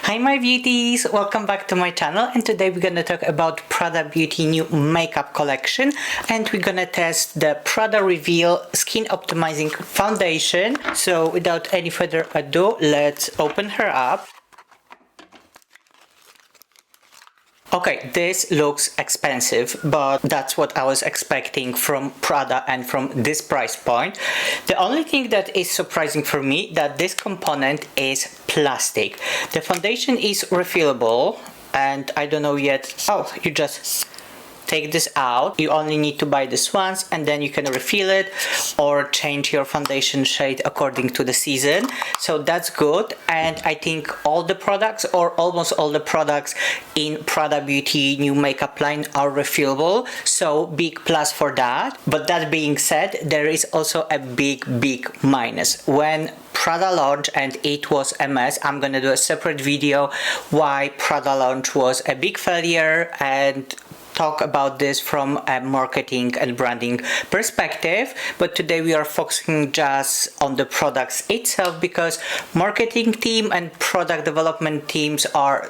Hi my beauties, welcome back to my channel, and today we're gonna talk about Prada Beauty new makeup collection, and we're gonna test the Prada Reveal Skin Optimizing Foundation. So without any further ado, let's open her up. Okay, this looks expensive, but that's what I was expecting from Prada and from this price point. The only thing that is surprising for me that this component is plastic. The foundation is refillable, and I don't know yet. Oh, you just take this out. You only need to buy this once and then you can refill it or change your foundation shade according to the season. So that's good, and I think all the products or almost all the products in Prada Beauty new makeup line are refillable, so big plus for that. But that being said, there is also a big minus. When Prada launch and it was a mess, I'm gonna do a separate video why Prada launch was a big failure and talk about this from a marketing and branding perspective. But today we are focusing just on the products itself, because marketing team and product development teams are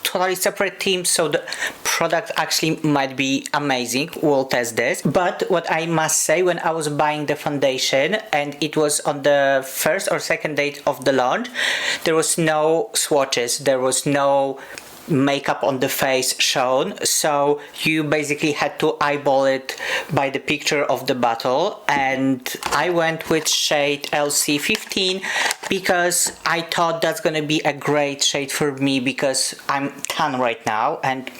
totally separate teams, so the product actually might be amazing. We'll test this. But what I must say, when I was buying the foundation and it was on the first or second day of the launch, there was no swatches, there was no makeup on the face shown, so you basically had to eyeball it by the picture of the bottle. And I went with shade LC15 because I thought that's gonna be a great shade for me, because I'm tan right now, and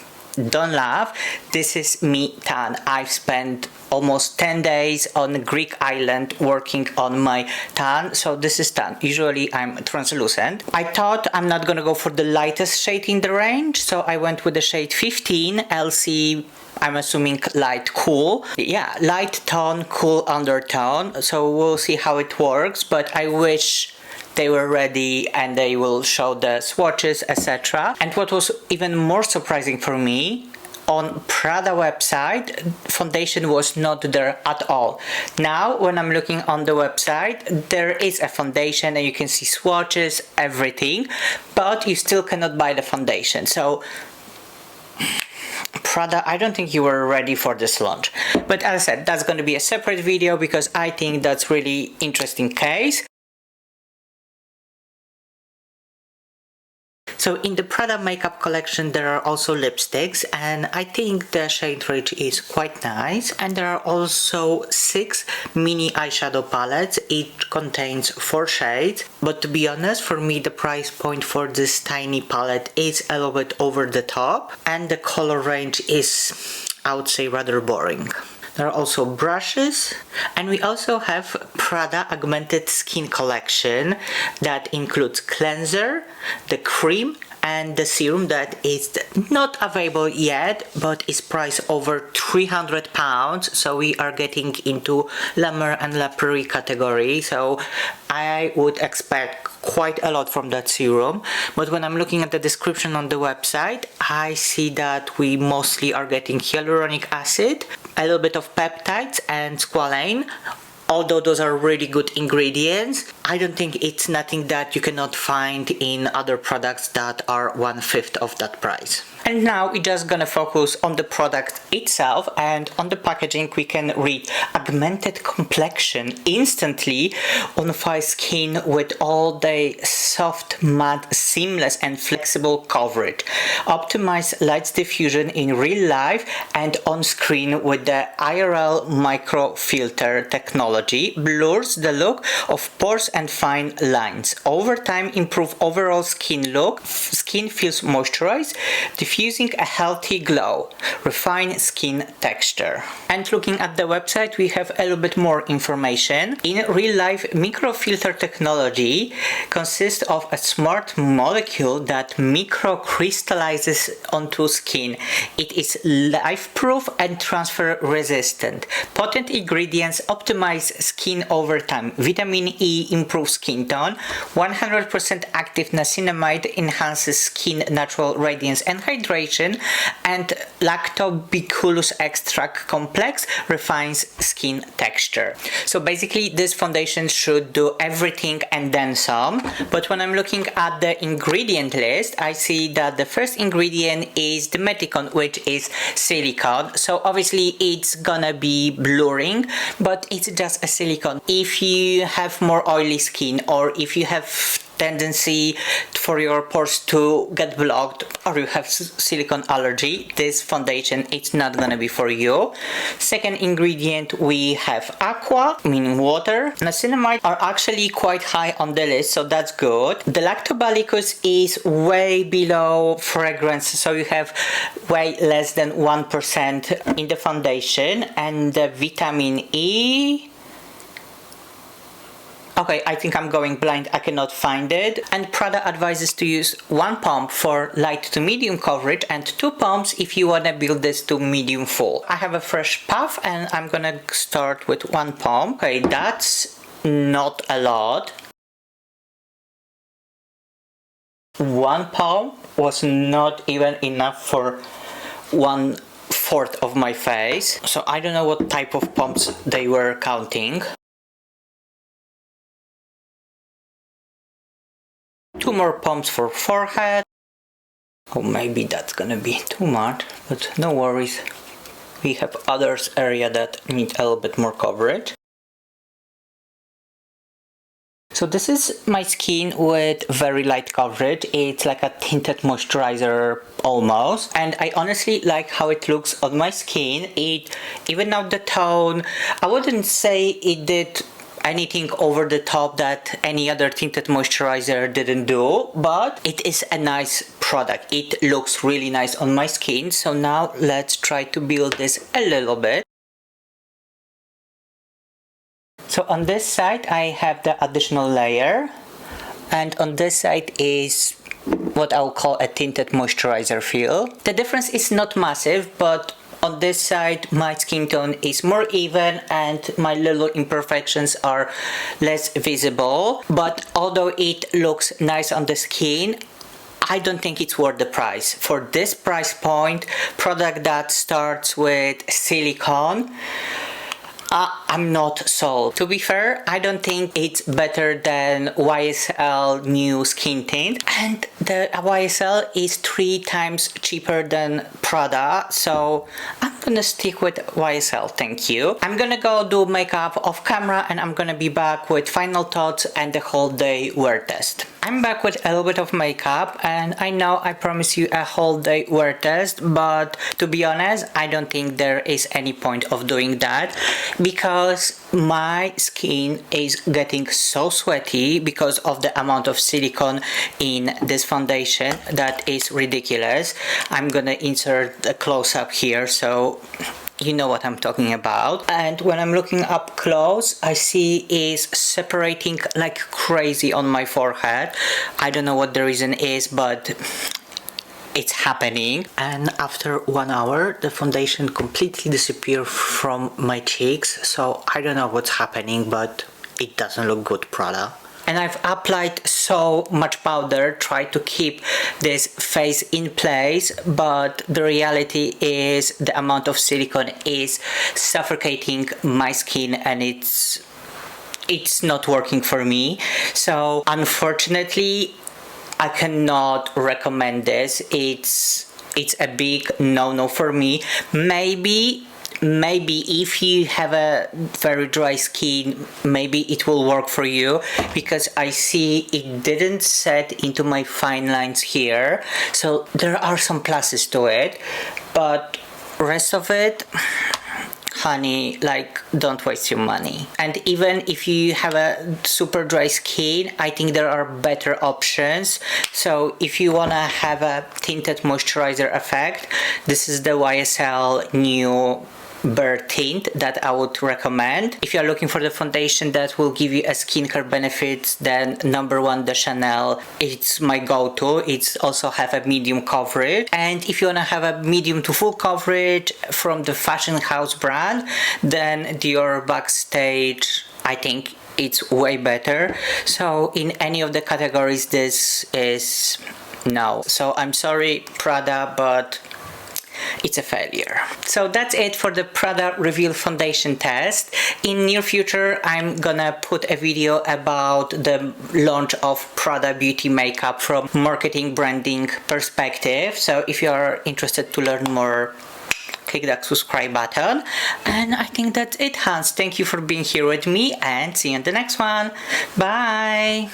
don't laugh, this is me tan. I've spent almost 10 days on the Greek island working on my tan, so this is tan. Usually I'm translucent. I thought I'm not gonna go for the lightest shade in the range, so I went with the shade 15 LC. I'm assuming light cool. Yeah, light tone, cool undertone. So we'll see how it works, but I wish they were ready and they will show the swatches, etc. And what was even more surprising for me, on Prada website, foundation was not there at all. Now when I'm looking on the website, there is a foundation and you can see swatches, everything, but you still cannot buy the foundation. So Prada, I don't think you were ready for this launch. But as I said, that's going to be a separate video, because I think that's really interesting case. So in the Prada makeup collection there are also lipsticks, and I think the shade range is quite nice. And there are also 6 mini eyeshadow palettes. Each contains 4 shades. But to be honest, for me the price point for this tiny palette is a little bit over the top, and the color range is, I would say, rather boring. There are also brushes, and we also have Prada Augmented Skin Collection that includes cleanser, the cream, and the serum that is not available yet, but is priced over £300. So we are getting into La Mer and La Prairie category. So I would expect quite a lot from that serum. But when I'm looking at the description on the website, I see that we mostly are getting hyaluronic acid, a little bit of peptides and squalane. Although those are really good ingredients, I don't think it's nothing that you cannot find in other products that are 1/5 of that price. And now we're just gonna focus on the product itself, and on the packaging we can read augmented complexion instantly on fine skin with all the soft, matte, seamless and flexible coverage. Optimize light diffusion in real life and on screen with the IRL micro filter technology. Blurs the look of pores and fine lines. Over time improve overall skin look. Skin feels moisturized, diffusing a healthy glow, refine skin texture. And looking at the website, we have a little bit more information. In real life, microfilter technology consists of a smart molecule that microcrystallizes onto skin. It is life-proof and transfer resistant. Potent ingredients optimize dries skin over time. Vitamin E improves skin tone. 100% active niacinamide enhances skin natural radiance and hydration. And lactobiculus extract complex refines skin texture. So basically this foundation should do everything and then some. But when I'm looking at the ingredient list, I see that the first ingredient is the Meticon, which is silicone. So obviously it's gonna be blurring, but it's just a silicone. If you have more oily skin, or if you have tendency for your pores to get blocked, or you have silicone allergy, this foundation it's not gonna be for you. Second ingredient, we have aqua, meaning water. Niacinamide are actually quite high on the list, so that's good. The lactobacillus is way below fragrance, so you have way less than 1% in the foundation. And the vitamin E, okay, I think I'm going blind, I cannot find it. And Prada advises to use 1 pump for light to medium coverage and 2 pumps if you wanna build this to medium full. I have a fresh puff and I'm gonna start with 1 pump. Okay, that's not a lot. 1 pump was not even enough for 1/4 of my face. So I don't know what type of pumps they were counting. 2 more pumps for forehead. Oh, maybe that's gonna be too much, but no worries. We have others area that need a little bit more coverage. So this is my skin with very light coverage. It's like a tinted moisturizer almost, and I honestly like how it looks on my skin. It even out the tone. I wouldn't say it did anything over the top that any other tinted moisturizer didn't do, but it is a nice product. It looks really nice on my skin. So now let's try to build this a little bit. So on this side I have the additional layer, and on this side is what I'll call a tinted moisturizer feel. The difference is not massive, but on this side my skin tone is more even and my little imperfections are less visible. But although it looks nice on the skin, I don't think it's worth the price. For this price point, product that starts with silicone, I'm not sold. To be fair, I don't think it's better than YSL new skin tint, and the YSL is 3 times cheaper than Prada, so I'm gonna stick with YSL, thank you. I'm gonna go do makeup off camera and I'm gonna be back with final thoughts and the whole day wear test. I'm back with a little bit of makeup, and I know I promised you a whole day wear test, but to be honest, I don't think there is any point of doing that, because my skin is getting so sweaty because of the amount of silicone in this foundation that is ridiculous. I'm gonna insert a close-up here so you know what I'm talking about. And when I'm looking up close, I see is separating like crazy on my forehead. I don't know what the reason is, but it's happening. And after 1 hour the foundation completely disappeared from my cheeks, so I don't know what's happening, but it doesn't look good, Prada. And I've applied so much powder, tried to keep this face in place, but the reality is the amount of silicone is suffocating my skin and it's not working for me. So unfortunately I cannot recommend this. It's a big no-no for me. Maybe if you have a very dry skin, maybe it will work for you, because I see it didn't set into my fine lines here, so there are some pluses to it, but rest of it, honey, like, don't waste your money. And even if you have a super dry skin, I think there are better options. So if you wanna have a tinted moisturizer effect, this is the YSL new bare tint that I would recommend. If you're looking for the foundation that will give you a skincare benefits, then number one, the Chanel, it's my go-to. It's also have a medium coverage. And if you wanna have a medium to full coverage from the Fashion House brand, then Dior Backstage, I think it's way better. So in any of the categories, this is no. So I'm sorry, Prada, but it's a failure. So that's it for the Prada Reveal Foundation test. In near future, I'm gonna put a video about the launch of Prada Beauty makeup from marketing branding perspective. So if you are interested to learn more, click that subscribe button. And I think that's it, Hans. Thank you for being here with me and see you in the next one. Bye!